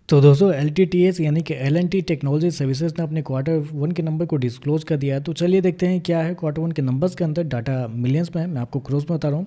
तो दोस्तों एल यानी कि L&T टेक्नोलॉजी सर्विसेज ने अपने Q1 के नंबर को डिस्क्लोज कर दिया है। तो चलिए देखते हैं क्या है Q1 के नंबर्स के अंदर। डाटा मिलियंस में है, मैं आपको क्रोस में बता रहा हूँ।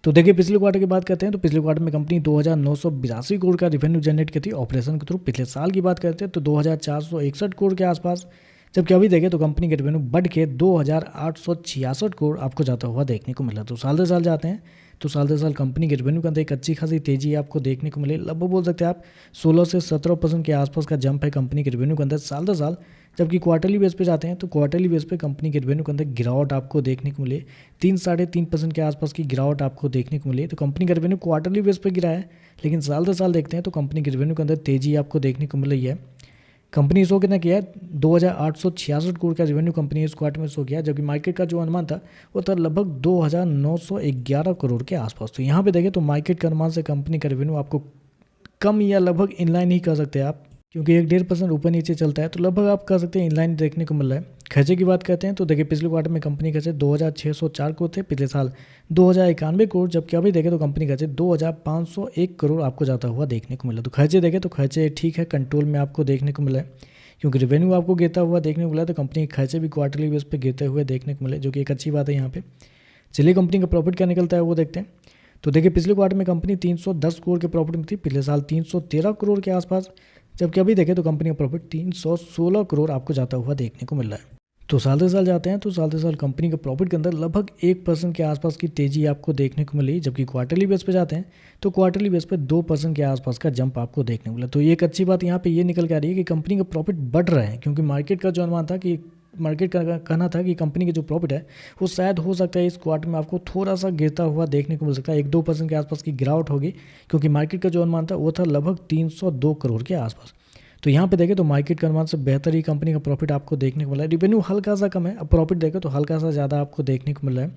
तो देखिए पिछले क्वार्टर की बात करते हैं तो पिछले क्वार्टर में कंपनी 2,982 करोड़ का रिवेन्यू जनरेट की थी ऑपरेशन के थ्रू। पिछले साल की बात करते हैं तो 2,461 करोड़ के आसपास, जबकि अभी देखें तो कंपनी के रेवेन्यू बढ़ के 2,866 करोड़ आपको जाता हुआ देखने को मिला। तो साल दर साल जाते हैं तो साल दर साल कंपनी के रेवेन्यू के अंदर एक अच्छी खासी तेजी आपको देखने को मिले। लगभग बोल सकते हैं आप 16 से 17% के आसपास का जंप है कंपनी के रेवेन्यू के अंदर साल दर साल। जबकि क्वार्टरली बेस पे जाते हैं तो क्वार्टरली बेस पे कंपनी के रेवेन्यू के अंदर गिरावट आपको देखने को मिले। 3-3.5% के आसपास की गिरावट आपको देखने को मिली। तो कंपनी का रेवेन्यू क्वार्टरली बेस पे गिरा है, लेकिन साल दर साल देखते हैं तो कंपनी के रेवेन्यू के अंदर तेजी आपको देखने को मिल रही है। कंपनी शो कितना किया है, 2,866 करोड़ का रेवेन्यू कंपनी इस क्वार्टर में शो किया, जबकि मार्केट का जो अनुमान था वो था लगभग 2,911 करोड़ के आसपास। तो यहाँ पे देखें तो मार्केट के अनुमान से कंपनी का रेवेन्यू आपको कम या लगभग इनलाइन ही कर सकते हैं आप, क्योंकि 1-1.5% ऊपर नीचे चलता है। तो लगभग आप कर सकते हैं इनलाइन देखने को मिल रहा है। खर्चे की बात करते हैं तो देखिए पिछले क्वार्टर में कंपनी खर्चे 2,604 करोड़ थे, पिछले साल 2,091 करोड़, जबकि अभी देखें तो कंपनी खर्चे 2,501 करोड़ आपको जाता हुआ देखने को मिला। तो खर्चे देखें तो खर्चे ठीक है, कंट्रोल में आपको देखने को मिला है, क्योंकि रेवेन्यू आपको गिरता हुआ देखने को मिला। तो कंपनी के खर्चे भी क्वार्टरली बेस पे गिरते हुए देखने को मिले, जो कि एक अच्छी बात है यहाँ पे। चलिए कंपनी का प्रॉफिट क्या निकलता है वो देखते हैं। तो देखिए पिछले क्वार्टर में कंपनी 310 करोड़ के प्रॉफिट में थी, पिछले साल 313 करोड़ के आसपास, जबकि अभी देखें तो कंपनी का प्रॉफिट 316 करोड़ आपको जाता हुआ देखने को मिल रहा है। तो साल दर साल जाते हैं तो साल दर साल कंपनी के प्रॉफिट के अंदर लगभग 1% के आसपास की तेजी आपको देखने को मिली, जबकि क्वार्टरली बेस पे जाते हैं तो क्वार्टरली बेस पे 2% के आसपास का जंप आपको देखने को मिला। तो ये एक अच्छी बात यहाँ पे ये निकल के आ रही है कि कंपनी का प्रॉफिट बढ़ रहा है, क्योंकि मार्केट का जो अनुमान था कि मार्केट का कहना था कि कंपनी के जो प्रॉफिट है वो शायद हो सकता है इस क्वार्टर में आपको थोड़ा सा गिरता हुआ देखने को मिल सकता है, 1-2% के आसपास की गिरावट होगी, क्योंकि मार्केट का जो अनुमान था वो था लगभग 302 करोड़ के आसपास। तो यहाँ पे देखें तो मार्केट के अनुमान से बेहतर ही कंपनी का प्रॉफिट आपको देखने को मिला है। रेवेन्यू हल्का सा कम है, अब प्रॉफिट देखें तो हल्का सा ज़्यादा आपको देखने को मिल रहा है।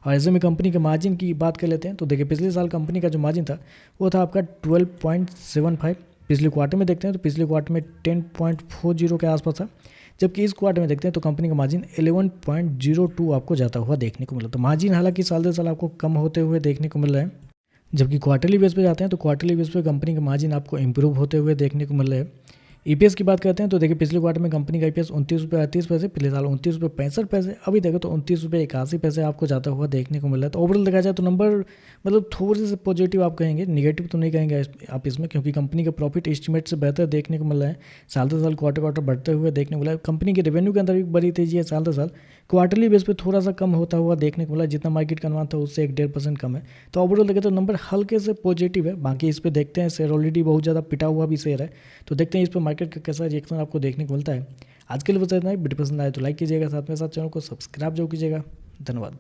और ऐसे में कंपनी के मार्जिन की बात कर लेते हैं तो देखिए पिछले साल कंपनी का जो मार्जिन था वो था आपका 12.75। पिछले क्वार्टर में देखते हैं तो पिछले क्वार्टर में 10.40 के आसपास था, जबकि इस क्वार्टर में देखते हैं तो कंपनी का मार्जिन 11.02 आपको जाता हुआ देखने को मिला। तो मार्जिन हालांकि साल दर साल आपको कम होते हुए देखने को मिल रहा है, जबकि क्वार्टरली बेस पे जाते हैं तो क्वार्टरली बेस पे कंपनी का मार्जिन आपको इंप्रूव होते हुए देखने को मिल रहा है। ईपीएस की बात करते हैं तो देखिए पिछले क्वार्टर में कंपनी का ईपीएस 29 रुपये 38 पैसे, पिछले साल 29 रुपये 65 पैसे, अभी देखो तो 29 रुपये 81 पैसे आपको जाता हुआ देखने को मिल रहा है। तो ओवरऑल देखा जाए तो नंबर मतलब थोड़े से पॉजिटिव आप कहेंगे, निगेटिव तो नहीं कहेंगे आप इसमें, क्योंकि कंपनी का प्रॉफिट एस्टिमेट से बेहतर देखने को मिल रहा है। साल दर साल क्वार्टर क्वार्टर बढ़ते हुए देखने को मिला है। कंपनी के रेवेन्यू के अंदर भी बड़ी तेजी है साल दर साल, क्वार्टरली बेस पे थोड़ा सा कम होता हुआ देखने को मिला, जितना मार्केट का अनुमान था उससे 1-1.5% कम है। तो ओवरऑल देखें तो नंबर हल्के से पॉजिटिव है। बाकी इस पर देखते हैं, शेयर ऑलरेडी बहुत ज़्यादा पिटा हुआ भी शेयर है, तो देखते हैं इस पर मार्केट का कैसा रिएक्शन आपको देखने को मिलता है। आज के लिए बस इतना ही। वीडियो पसंद आए तो लाइक कीजिएगा, साथ में साथ चैनल को सब्सक्राइब जरूर कीजिएगा। धन्यवाद।